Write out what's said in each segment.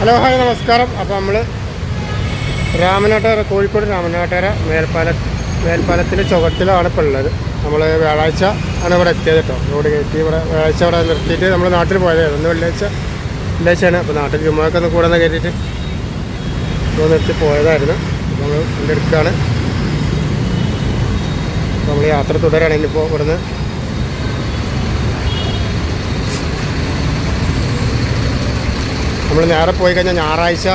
Hello hi നമസ്കാരം. അപ്പോൾ നമ്മൾ രാമനാട്ടുകര, കോഴിക്കോട് രാമനാട്ടുകര മേൽപ്പാലത്തിൻ്റെ ചുവട്ടിലാണ് ഇപ്പോൾ ഉള്ളത്. നമ്മൾ വ്യാഴാഴ്ച ആണ് ഇവിടെ എത്തിയത് കേട്ടോ. റോഡ് കയറ്റി ഇവിടെ വ്യാഴാഴ്ച ഇവിടെ നിർത്തിയിട്ട് നമ്മൾ നാട്ടിൽ പോയതായിരുന്നു. ഒന്ന് വെള്ളിയാഴ്ചയാണ്. അപ്പോൾ നാട്ടിൽ ജുമ്മയൊക്കെ ഒന്ന് കൂടെ കയറ്റിയിട്ട് ഇപ്പോൾ നിർത്തി പോയതായിരുന്നു. നമ്മൾ എൻ്റെ അടുക്കാണ്. അപ്പോൾ നമ്മൾ യാത്ര തുടരുകയാണ്. ഇന്നിപ്പോൾ ഇവിടുന്ന് നമ്മൾ നേരെ പോയി കഴിഞ്ഞാൽ ഞായറാഴ്ച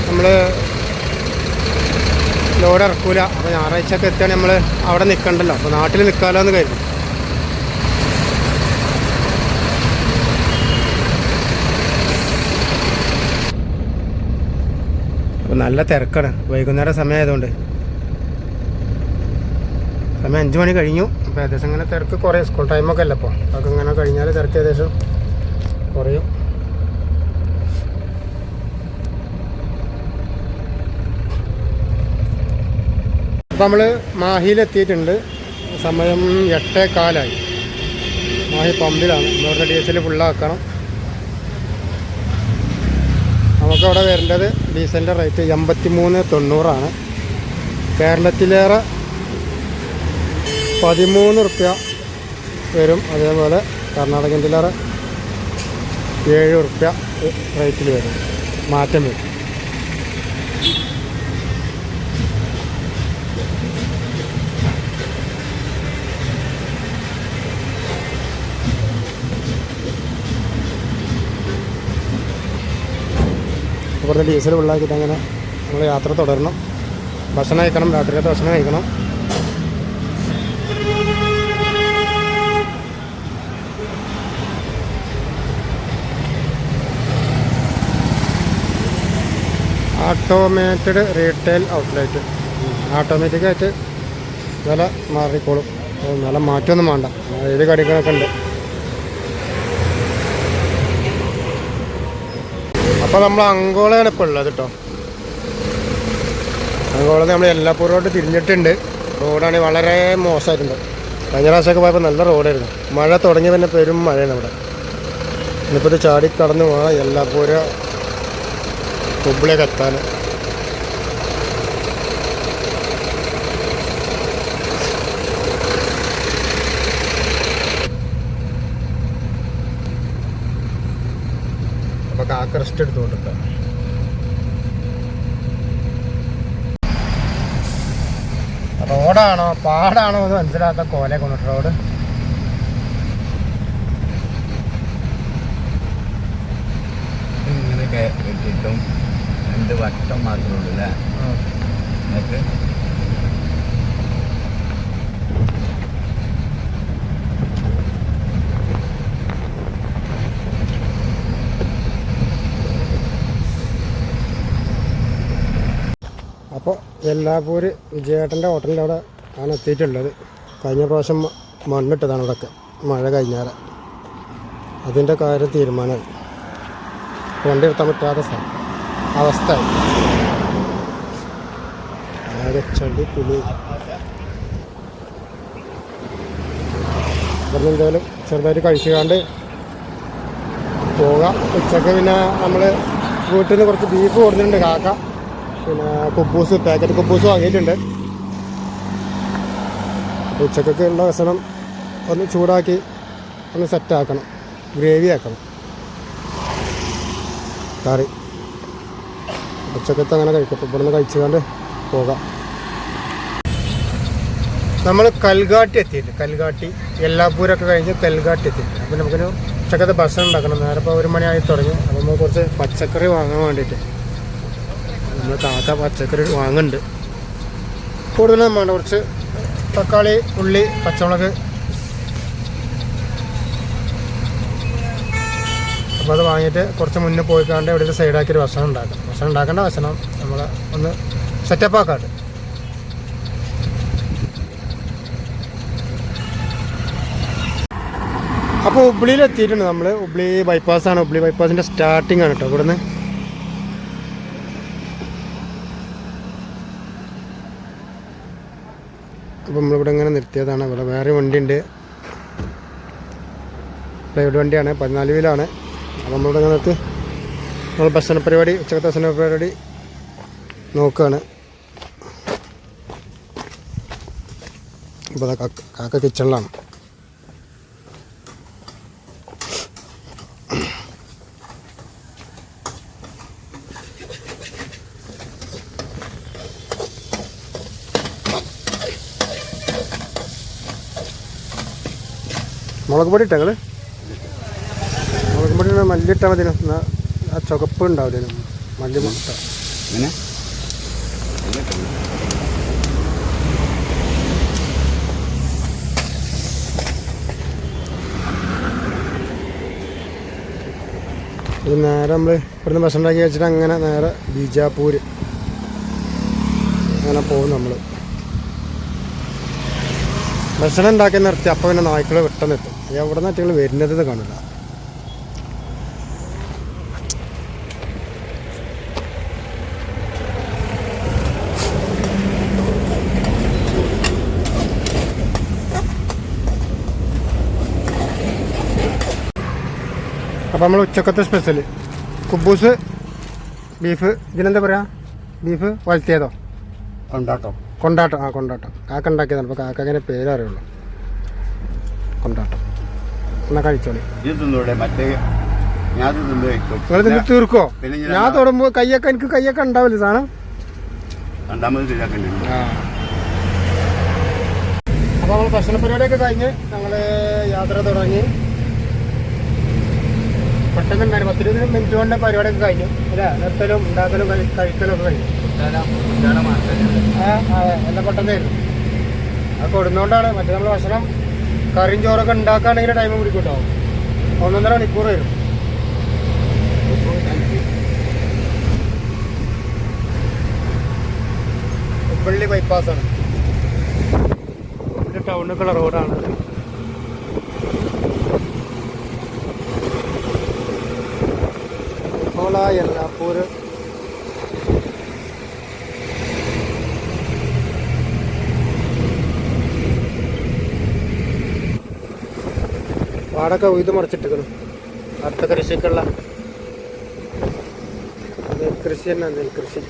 നമ്മൾ ലോഡ് ഇറക്കൂല. അപ്പോൾ ഞായറാഴ്ചയൊക്കെ എത്തുകയാണെങ്കിൽ നമ്മൾ അവിടെ നിൽക്കണ്ടല്ലോ, അപ്പോൾ നാട്ടിൽ നിൽക്കാമല്ലോ എന്ന് കരുതി. അപ്പോൾ നല്ല തിരക്കാണ്. വൈകുന്നേരം സമയമായതുകൊണ്ട് സമയം 5 മണി കഴിഞ്ഞു. അപ്പോൾ ഏകദേശം ഇങ്ങനെ തിരക്ക് കുറയും. സ്കൂൾ ടൈമൊക്കെ അല്ല അപ്പോൾ അതൊക്കെ ഇങ്ങനെ കഴിഞ്ഞാൽ തിരക്ക് ഏകദേശം കുറയും. അപ്പോൾ നമ്മൾ മാഹിയിലെത്തിയിട്ടുണ്ട്. സമയം 8:15. മാഹി പമ്പിലാണ്. നമ്മളുടെ ഡീസൽ ഫുള്ളാക്കണം. നമുക്കവിടെ വരേണ്ടത് ഡീസലിൻ്റെ റേറ്റ് 83.90 കേരളത്തിലേറെ 13 റുപ്യ വരും. അതേപോലെ കർണാടകത്തിലേറെ 7 റുപ്യ റേറ്റിൽ വരും, മാറ്റം വരും. ഇവിടുന്ന് ഡീസൽ ഫുള്ളാക്കിയിട്ട് അങ്ങനെ നമ്മൾ യാത്ര തുടരണം. ഭക്ഷണം കഴിക്കണം, രാത്രിയിലത്തെ ഭക്ഷണം കഴിക്കണം. Automated retail outlet. ഓട്ടോമാറ്റിക്കായിട്ട് വില മാറിക്കോളും. വില മാറ്റമൊന്നും വേണ്ട. ഏത് കടികളൊക്കെ ഉണ്ട്. അപ്പോൾ നമ്മൾ അങ്കോളയാണ് ഇപ്പോൾ ഉള്ളത് കേട്ടോ. അങ്കോളയിൽ നമ്മൾ എല്ലാപ്പൂരോട്ട് തിരിഞ്ഞിട്ടുണ്ട്. റോഡാണെങ്കിൽ വളരെ മോശമായിട്ടുണ്ട്. കഴിഞ്ഞ പ്രാവശ്യമൊക്കെ പോയപ്പോൾ നല്ല റോഡായിരുന്നു. മഴ തുടങ്ങി തന്നെ പെരും മഴയാണ് ഇവിടെ. ഇന്നിപ്പോൾ ഇത് ചാടി കടന്ന് പോകണം എല്ലാപ്പൂര കുബിളിയൊക്കെ എത്താൻ. അപ്പോൾ കാക്ക റെസ്റ്റ് എടുത്തുകൊണ്ടിരിക്കാം. റോഡാണോ പാടാണോ എന്ന് മനസ്സിലാത്ത കോലെ കൊണ്ടിട്ട് റോഡ്. ഇങ്ങനെയൊക്കെ കിട്ടും. 2 വട്ടം മാത്രമേ ഉള്ളൂ അല്ലേ? അപ്പോൾ എല്ലാപ്പൂര് വിജയേട്ടൻ്റെ ഹോട്ടലിൻ്റെ അവിടെ ആണ് എത്തിയിട്ടുള്ളത്. കഴിഞ്ഞ പ്രാവശ്യം മണ്ണിട്ടതാണ് ഇവിടെയൊക്കെ മഴ കഴിഞ്ഞാൽ. അതിൻ്റെ കാര്യം തീരുമാനമായി. വണ്ടി എടുത്താൻ പറ്റാത്ത അവസ്ഥയായി. ആകെ ചടി പുളി. ഇവിടുന്ന് എന്തായാലും ചെറുതായിട്ട് കഴിച്ചുകൊണ്ട് പോകാം. ഉച്ചക്ക് പിന്നെ നമ്മൾ വീട്ടിൽ നിന്ന് കുറച്ച് ബീഫ് കൊടുത്തിട്ടുണ്ട് കാക്ക. പിന്നെ കുബൂസ്, പാക്കറ്റ് കുബൂസ് വാങ്ങിയിട്ടുണ്ട്. അപ്പോൾ ഉച്ചക്കൊക്കെ ഉള്ള ഭക്ഷണം ഒന്ന് ചൂടാക്കി ഒന്ന് സെറ്റാക്കണം. ഗ്രേവി ആക്കണം, കറി. ഉച്ചക്കത്തെ അങ്ങനെ കഴിക്കും. ഇവിടെ നിന്ന് കഴിച്ചുകൊണ്ട് പോകാം. നമ്മൾ കൽഘാട്ടി എത്തിയിട്ട്, കൽഘാട്ടി എല്ലാപ്പൂരൊക്കെ കഴിഞ്ഞ് കൽഘാട്ടി എത്തിയിട്ട്. അപ്പോൾ നമുക്കൊരു ഉച്ചക്കത്തെ ഭക്ഷണം ഉണ്ടാക്കണം. നേരെ ഇപ്പോൾ 1 മണിയായി തുടങ്ങി. അപ്പോൾ നമ്മൾ കുറച്ച് പച്ചക്കറി വാങ്ങാൻ വേണ്ടിയിട്ട് നമ്മൾ കാക്ക പച്ചക്കറി വാങ്ങുന്നുണ്ട്. കൂടുതലും വേണ്ട. കുറച്ച് തക്കാളി, ഉള്ളി, പച്ചമുളക്. അപ്പോൾ അത് വാങ്ങിയിട്ട് കുറച്ച് മുന്നേ പോയിക്കാണ്ട് ഇവിടെ ഒരു സൈഡാക്കിയൊരു ഭക്ഷണം ഉണ്ടാക്കാം. ഭക്ഷണം ഉണ്ടാക്കേണ്ട ഭക്ഷണം നമ്മൾ ഒന്ന് സെറ്റപ്പ് ആക്കാണ്ട്. അപ്പോൾ ഹുബ്ലിയിലെത്തിയിട്ടുണ്ട് നമ്മൾ. ഹുബ്ലി ബൈപ്പാസാണ്. ഹുബ്ലി ബൈപ്പാസിൻ്റെ സ്റ്റാർട്ടിംഗ് ആണ് കേട്ടോ ഇവിടുന്ന്. അപ്പോൾ നമ്മളിവിടെ ഇങ്ങനെ നിർത്തിയതാണ്. ഇവിടെ വേറെ വണ്ടിയുണ്ട്. പ്രൈവറ്റ് വണ്ടിയാണ്, 14 വീലാണ്. അപ്പോൾ നമ്മളിവിടെ ഇങ്ങനെ നിർത്തി നമ്മൾ ഭക്ഷണ പരിപാടി ഉച്ചക്കത്തെ ഭക്ഷണ പരിപാടി നോക്കുകയാണ്. ഇപ്പോൾ കാക്ക കിച്ചണിലാണ്. മുളക് പൊടി ഇട്ടങ്ങൾ മുളക് പൊടി മല്ലിട്ടാൽ മതി. ആ ചുവപ്പ് ഉണ്ടാവില്ല മല്ലി മുട്ട. ഇത് നേരെ നമ്മൾ ഇവിടുന്ന് ഭക്ഷണം ഉണ്ടാക്കി വെച്ചിട്ട് അങ്ങനെ നേരെ ബീജാപ്പൂർ അങ്ങനെ പോകും. നമ്മൾ ഭക്ഷണം ഉണ്ടാക്കി നിർത്തി അപ്പം പിന്നെ നായ്ക്കൾ പെട്ടെന്ന് എത്തും. എവിടെ നിന്ന് ഞങ്ങൾ വരുന്നത് കാണില്ല. അപ്പോൾ നമ്മൾ ഉച്ചക്കത്തെ സ്പെഷ്യൽ കുബൂസ് ബീഫ്. ഇതിനെന്താ പറയുക? ബീഫ് വലത്തിയതോ? കൊണ്ടാട്ടം. ആ കൊണ്ടാട്ടം. കാക്ക ഉണ്ടാക്കിയതാണ്. അപ്പോൾ കാക്ക അങ്ങനെ പേരറിയുള്ളൂ. കൊണ്ടാട്ടം എന്നാൽ കഴിച്ചോളി. നിങ്ങൾ നിന്ന് തീർക്കോ? ഞാൻ തൊടുമ്പോൾ കയ്യൊക്കെ എനിക്ക് കയ്യൊക്കെ ഉണ്ടാവില്ല സാധനം. അപ്പോൾ നമ്മൾ ഭക്ഷണ പരിപാടിയൊക്കെ കഴിഞ്ഞ് ഞങ്ങൾ യാത്ര തുടങ്ങി. പെട്ടെന്ന് 10-20 മിനിറ്റ് കൊണ്ട് പരിപാടിയൊക്കെ കഴിഞ്ഞു അല്ലേ? നിർത്തലും ഉണ്ടാക്കലും കഴിക്കലും ഒക്കെ കഴിഞ്ഞു. എല്ലാം പെട്ടെന്നായിരുന്നു. അത് കൊടുന്നുകൊണ്ടാണ്. മറ്റേ നമ്മൾ ഭക്ഷണം കറിയും ചോറൊക്കെ ഉണ്ടാക്കുകയാണെങ്കിൽ ടൈം പിടിക്കും കേട്ടോ. 1.5 മണിക്കൂർ വരും. ഉപ്പള്ളി ബൈപ്പാസാണ്. ഇത് ടൗണിലേക്കുള്ള റോഡാണ്. എല്ലാപ്പൂർ പാടൊക്കെ ഉയ്ത് മറിച്ചിട്ടിരിക്കണം. അടുത്ത കൃഷിക്കുള്ള നെൽകൃഷി തന്നെ. നെൽകൃഷി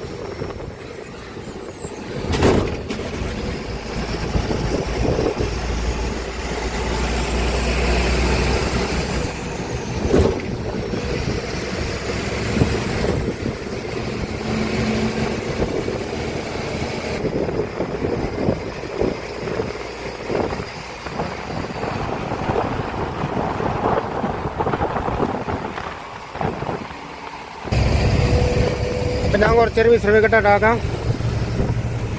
ഞാൻ കുറച്ചേരം വിശ്രമിക്കട്ടെ. ഉണ്ടാക്കാം.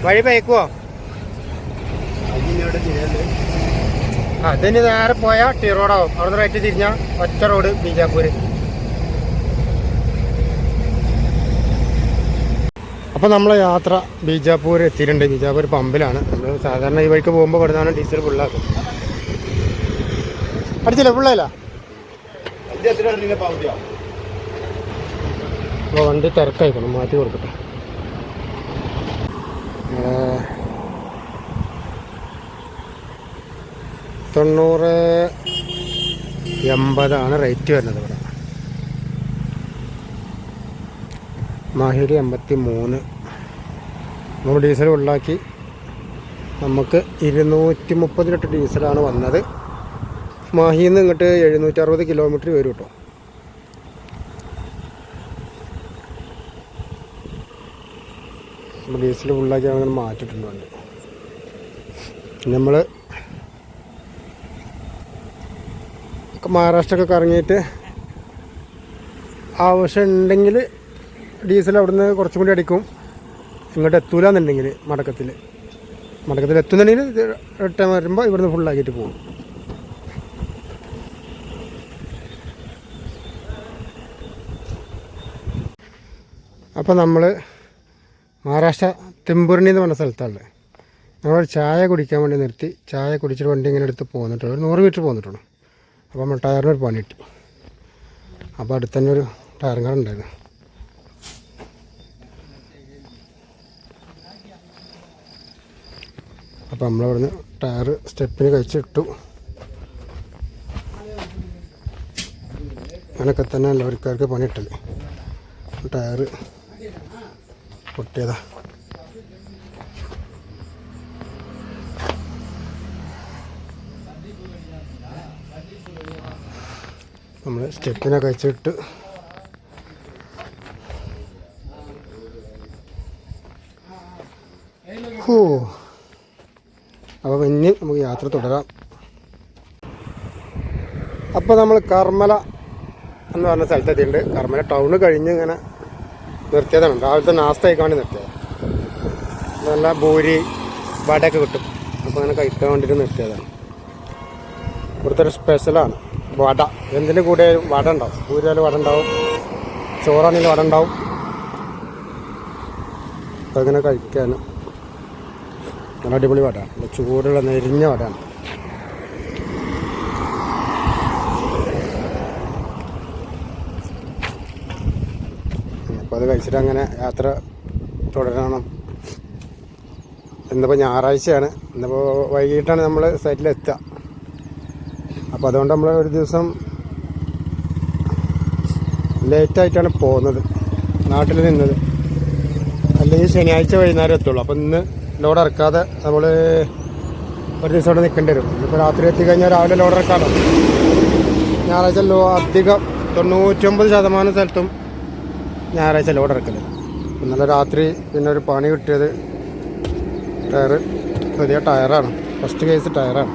വഴി പയക്കുവോ? അതിന് നേരെ പോയാൽ ടി റോഡാവും. അവിടുന്ന് റൈറ്റ് തിരിഞ്ഞാൽ ഒറ്റ റോഡ് ബീജാപ്പൂർ. അപ്പോൾ നമ്മളെ യാത്ര ബീജാപ്പൂർ എത്തിയിട്ടുണ്ട്. ബീജാപ്പൂർ പമ്പിലാണ്. നമ്മൾ സാധാരണ ഈ വഴിക്ക് പോകുമ്പോൾ ഇവിടുന്നാണ് ഡീസൽ ഫുള്ളാക്കും. അടിച്ചില്ല? ഫുള്ളായില്ല? അപ്പോൾ വണ്ടി തിരക്കായിക്കണം. മാറ്റി കൊടുക്കട്ടെ. 90-80 റേറ്റ് വരുന്നത് ഇവിടെ. മാഹിരി 83. നമ്മൾ ഡീസൽ ഉള്ളാക്കി. നമുക്ക് 230 ലിറ്റർ ഡീസലാണ് വന്നത്. മാഹിയിൽ നിന്ന് ഇങ്ങോട്ട് 760 കിലോമീറ്റർ വരും കേട്ടോ. ഡീസൽ ഫുള്ളാക്കി അങ്ങനെ മാറ്റിയിട്ടുണ്ട്. നമ്മൾ മഹാരാഷ്ട്രയൊക്കെ കറങ്ങിയിട്ട് ആവശ്യമുണ്ടെങ്കിൽ ഡീസൽ അവിടുന്ന് കുറച്ചും കൂടി അടിക്കും. ഇങ്ങോട്ട് എത്തൂല എന്നുണ്ടെങ്കിൽ മടക്കത്തിൽ എത്തുന്നുണ്ടെങ്കിൽ റിട്ടേൺ വരുമ്പോൾ ഇവിടുന്ന് ഫുള്ളാക്കിയിട്ട് പോകും. അപ്പോൾ നമ്മൾ മഹാരാഷ്ട്ര തെമ്പൂർണി എന്ന് പറഞ്ഞ സ്ഥലത്താണ്. നമ്മൾ ചായ കുടിക്കാൻ വേണ്ടി നിർത്തി. ചായ കുടിച്ചിട്ട് വണ്ടി ഇങ്ങനെ എടുത്ത് പോന്നിട്ടുള്ളൂ. 100 മീറ്റർ പോന്നിട്ടുള്ളൂ. അപ്പോൾ നമ്മൾ ടയറിനൊരു പണി കിട്ടി. അപ്പോൾ അടുത്ത് തന്നെ ഒരു ടയറും കട ഉണ്ടായിരുന്നു. അപ്പോൾ നമ്മളവിടുന്ന് ടയർ സ്റ്റെപ്പിന് കഴിച്ചിട്ടു. അങ്ങനെയൊക്കെ തന്നെ എല്ലാവർക്കാർക്ക് പണി കിട്ടല്. ടയറ് പൊട്ടിയതാ. നമ്മൾ സ്റ്റെപ്പിനൊക്കെ വെച്ചിട്ട് അപ്പോൾ പിന്നെ നമുക്ക് യാത്ര തുടരാം. അപ്പോൾ നമ്മൾ കർമ്മല എന്ന് പറഞ്ഞ സ്ഥലത്തെത്തിയിട്ടുണ്ട്. കർമ്മല ടൗണ് കഴിഞ്ഞ് ഇങ്ങനെ നിർത്തിയതാണ്. രാവിലത്തെ നാസ്ത കഴിക്കാൻ വേണ്ടി നിർത്തിയത്. നല്ല പൂരി വടയൊക്കെ കിട്ടും. അപ്പോൾ അങ്ങനെ കഴിക്കാൻ വേണ്ടിയിട്ട് നിർത്തിയതാണ്. ഇവിടുത്തെ ഒരു സ്പെഷ്യലാണ് വട. എന്തിൻ്റെ കൂടെ വട ഉണ്ടാവും. പൂരിയാൽ വട ഉണ്ടാവും, ചോറാണെങ്കിൽ വട ഉണ്ടാവും. അപ്പോൾ അങ്ങനെ കഴിക്കാനും നല്ല അടിപൊളി വടയാണ്. നല്ല ചൂടുള്ള നെരിഞ്ഞ വടയാണ്. അപ്പോൾ അത് കഴിച്ചിട്ട് അങ്ങനെ യാത്ര തുടരണം. ഇന്നിപ്പോൾ ഞായറാഴ്ചയാണ്. ഇന്നിപ്പോൾ വൈകിട്ടാണ് നമ്മൾ സൈറ്റിലെത്തുക. അപ്പോൾ അതുകൊണ്ട് നമ്മൾ ഒരു ദിവസം ലേറ്റായിട്ടാണ് പോകുന്നത്, നാട്ടിൽ നിന്നത്. അല്ലെങ്കിൽ ശനിയാഴ്ച വൈകുന്നേരം എത്തുള്ളൂ. അപ്പോൾ ഇന്ന് ലോഡ് ഇറക്കാതെ നമ്മൾ ഒരു ദിവസം അവിടെ നിൽക്കേണ്ടി വരും. ഇപ്പോൾ രാത്രി എത്തിക്കഴിഞ്ഞാൽ രാവിലെ ലോഡ് ഇറക്കാമല്ലോ. ഞായറാഴ്ച അധികം 99% സ്ഥലത്തും ഞായറാഴ്ച ലോഡ് ഇറക്കല്. ഇന്നലെ രാത്രി പിന്നെ ഒരു പണി കിട്ടിയത് പുതിയ ടയറാണ്. ഫസ്റ്റ് കേസ് ടയറാണ്.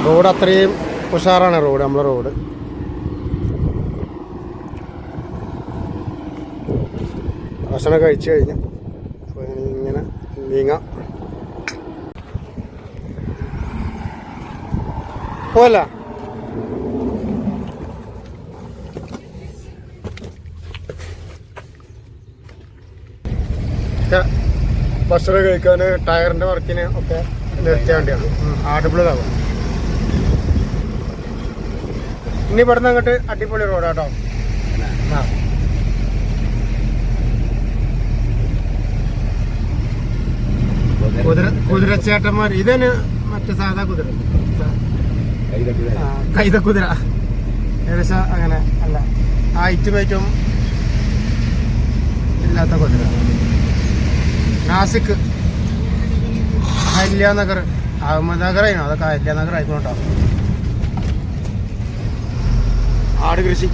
റോഡ് അത്രയും ഉഷാറാണ്. നമ്മളെ റോഡ് ഭക്ഷണം കഴിച്ചു കഴിഞ്ഞു. അപ്പോൾ ഇങ്ങനെ നീങ്ങാം. പോല ഭക്ഷണം കഴിക്കാൻ ടയറിൻ്റെ വർക്കിന് ഒക്കെ നിർത്തിയ വേണ്ടിയാണ്. ആടുപിള്ളതാകും. ഇനി ഇവിടുന്ന് അങ്ങോട്ട് അടിപൊളി റോഡാട്ടോ. കുതിരച്ചേട്ടന്മാർ ഇതന്നെ മറ്റേ സാധാ കുതിര, കൈതക്കുതിര. ഏകദേശം അങ്ങനെ അല്ല, ഹൈറ്റും വെയിറ്റും ഇല്ലാത്ത കുതിര. നാസിക്, അഹല്യാനഗർ, അഹമ്മദ്നഗറായിരുന്നു. അതൊക്കെ അഹല്യാനഗർ ആയിക്കോട്ടോ. ആട് കൃഷി,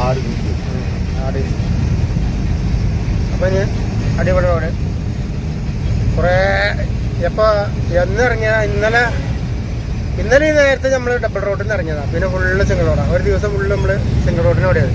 ആട്. അപ്പം ഇനി അടിപൊളി റോഡ്. കുറേ ഇപ്പോൾ എന്നിറങ്ങിയ ഇന്നലെ ഈ നേരത്തെ നമ്മൾ ഡബിൾ റോഡിൽ നിന്ന് ഇറങ്ങിയതാണ്. പിന്നെ ഫുള്ള് സിംഗിൾ റോഡാണ്. ഒരു ദിവസം ഫുള്ള് നമ്മൾ സിംഗിൾ റോഡിന് ഓടിയത്.